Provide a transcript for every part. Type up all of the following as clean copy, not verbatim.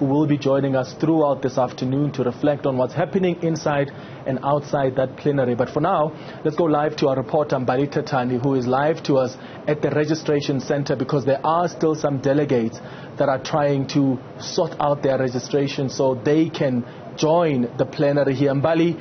who will be joining us throughout this afternoon to reflect on what's happening inside and outside that plenary. But for now, let's go live to our reporter mbali, Thethani, who is live to us at the registration center, because there are still some delegates that are trying to sort out their registration so they can join the plenary here. Mbali,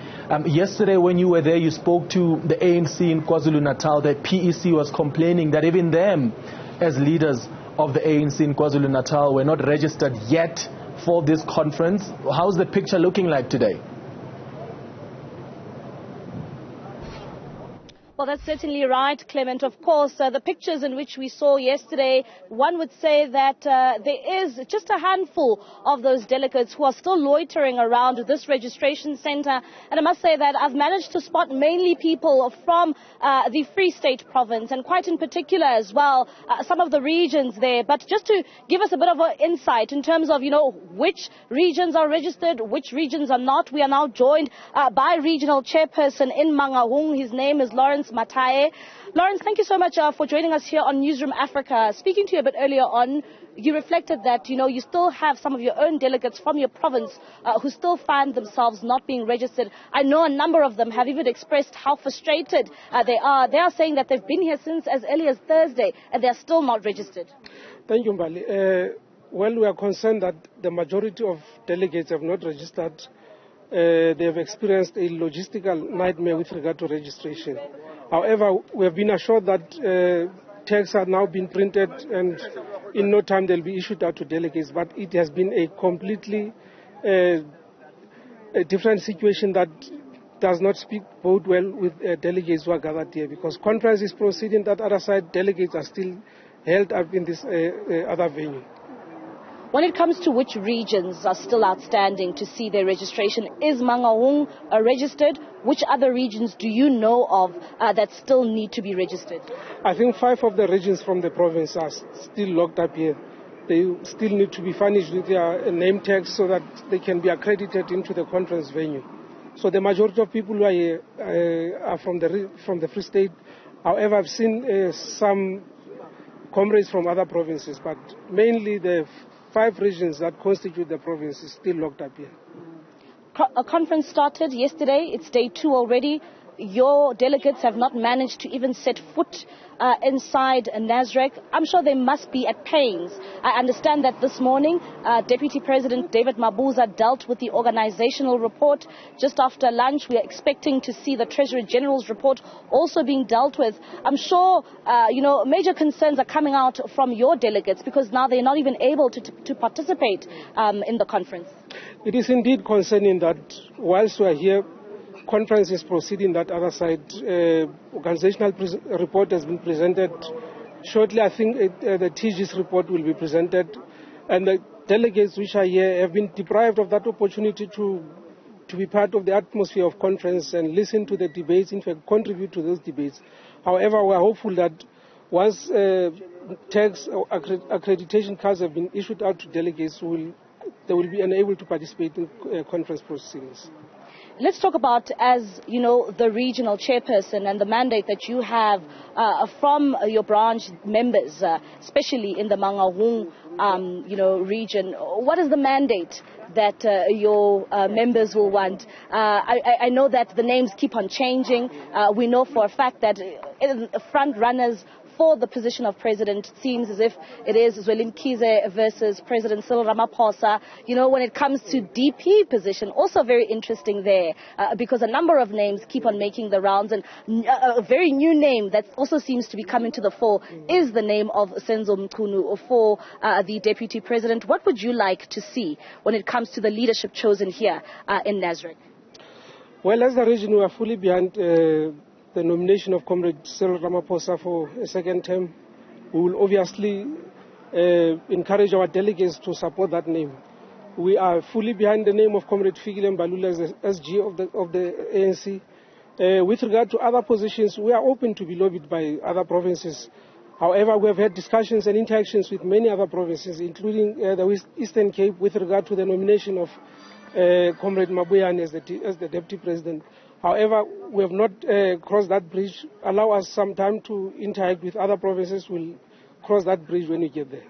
yesterday when you were there, you spoke to the ANC in KwaZulu-Natal. The PEC was complaining that even them, as leaders of the ANC in KwaZulu-Natal, were not registered yet for this conference. How's the picture looking like today? Well, that's certainly right, Clement. Of course, the pictures in which we saw yesterday, one would say that there is just a handful of those delegates who are still loitering around this registration center. And I must say that I've managed to spot mainly people from the Free State province, and quite in particular as well, some of the regions there. But just to give us a bit of an insight in terms of, which regions are registered, which regions are not, we are now joined by regional chairperson in Mangaung. His name is Lawrence Mataye. Lawrence, thank you so much for joining us here on Newzroom Africa. Speaking to you a bit earlier on, you reflected that, you still have some of your own delegates from your province who still find themselves not being registered. I know a number of them have even expressed how frustrated they are. They are saying that they've been here since as early as Thursday and they're still not registered. Thank you, Mbali. Well, we are concerned that the majority of delegates have not registered. They have experienced a logistical nightmare with regard to registration. However, we have been assured that tags are now being printed and in no time they'll be issued out to delegates. But it has been a completely a different situation that does not speak bode well with delegates who are gathered here, because conference is proceeding. That other side, delegates are still held up in this other venue. When it comes to which regions are still outstanding to see their registration, is Mangaung registered? Which other regions do you know of that still need to be registered? I think 5 of the regions from the province are still locked up here. They still need to be furnished with their name tags so that they can be accredited into the conference venue. So the majority of people who are here are from the Free State. However, I've seen some comrades from other provinces, but mainly the 5 regions that constitute the province is still locked up here. A conference started yesterday. It's day 2 already. Your delegates have not managed to even set foot inside Nasrec. I'm sure they must be at pains. I understand that this morning, Deputy President David Mabuza dealt with the organizational report. Just after lunch, we are expecting to see the Treasury General's report also being dealt with. I'm sure, major concerns are coming out from your delegates, because now they're not even able to participate in the conference. It is indeed concerning that whilst we are here, conference is proceeding. That other side, organizational report has been presented. Shortly, I think the TG's report will be presented, and the delegates which are here have been deprived of that opportunity to be part of the atmosphere of conference and listen to the debates, in fact contribute to those debates. However, we are hopeful that once tags or accreditation cards have been issued out to delegates, they will be unable to participate in conference proceedings. Let's talk about, as the regional chairperson and the mandate that you have from your branch members, especially in the Mangaung, region. What is the mandate that your members will want? I know that the names keep on changing. We know for a fact that front runners for the position of president, it seems as if it is Zwelin Kize versus President Cyril Ramaphosa. When it comes to DP position, also very interesting there, because a number of names keep on making the rounds, and a very new name that also seems to be coming to the fore is the name of Senzo Mchunu for the deputy president. What would you like to see when it comes to the leadership chosen here in Nasrec? Well, as a region, we are fully behind the nomination of Comrade Cyril Ramaphosa for a second term. We will obviously encourage our delegates to support that name. We are fully behind the name of Comrade Fikile Mbalula as the SG of the ANC. With regard to other positions, we are open to be lobbied by other provinces. However, we have had discussions and interactions with many other provinces, including the Eastern Cape, with regard to the nomination of Comrade Mabuyane as the Deputy President. However, we have not crossed that bridge. Allow us some time to interact with other provinces. We'll cross that bridge when we get there.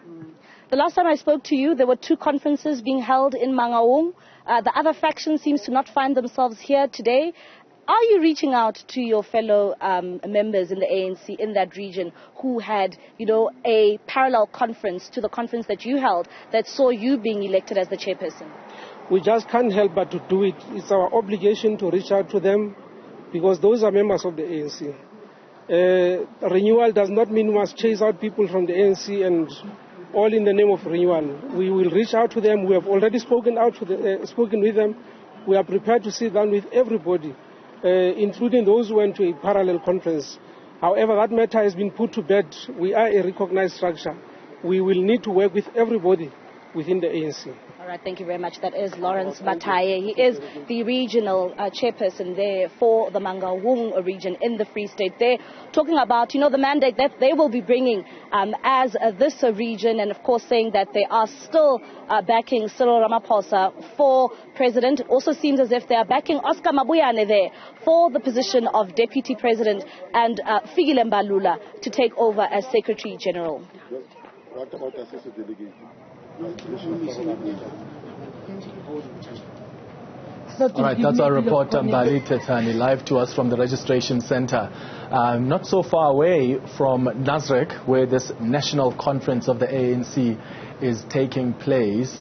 The last time I spoke to you, there were 2 conferences being held in Mangaung. The other faction seems to not find themselves here today. Are you reaching out to your fellow members in the ANC in that region who had, a parallel conference to the conference that you held that saw you being elected as the chairperson? We just can't help but to do it. It's our obligation to reach out to them because those are members of the ANC. Renewal does not mean we must chase out people from the ANC and all in the name of renewal. We will reach out to them. We have already spoken with them. We are prepared to sit down with everybody, including those who went to a parallel conference. However, that matter has been put to bed. We are a recognized structure. We will need to work with everybody within the ANC. All right, thank you very much. That is Lawrence Bataye. He is the regional chairperson there for the Mangaung region in the Free State. They're talking about, the mandate that they will be bringing as this region, and of course saying that they are still backing Cyril Ramaphosa for president. It also seems as if they are backing Oscar Mabuyane there for the position of deputy president and Fikile Mbalula to take over as secretary general. What about assessor delegate? All right, that's our reporter mbali thethani, live to us from the registration center. Not so far away from Nasrec, where this national conference of the ANC is taking place.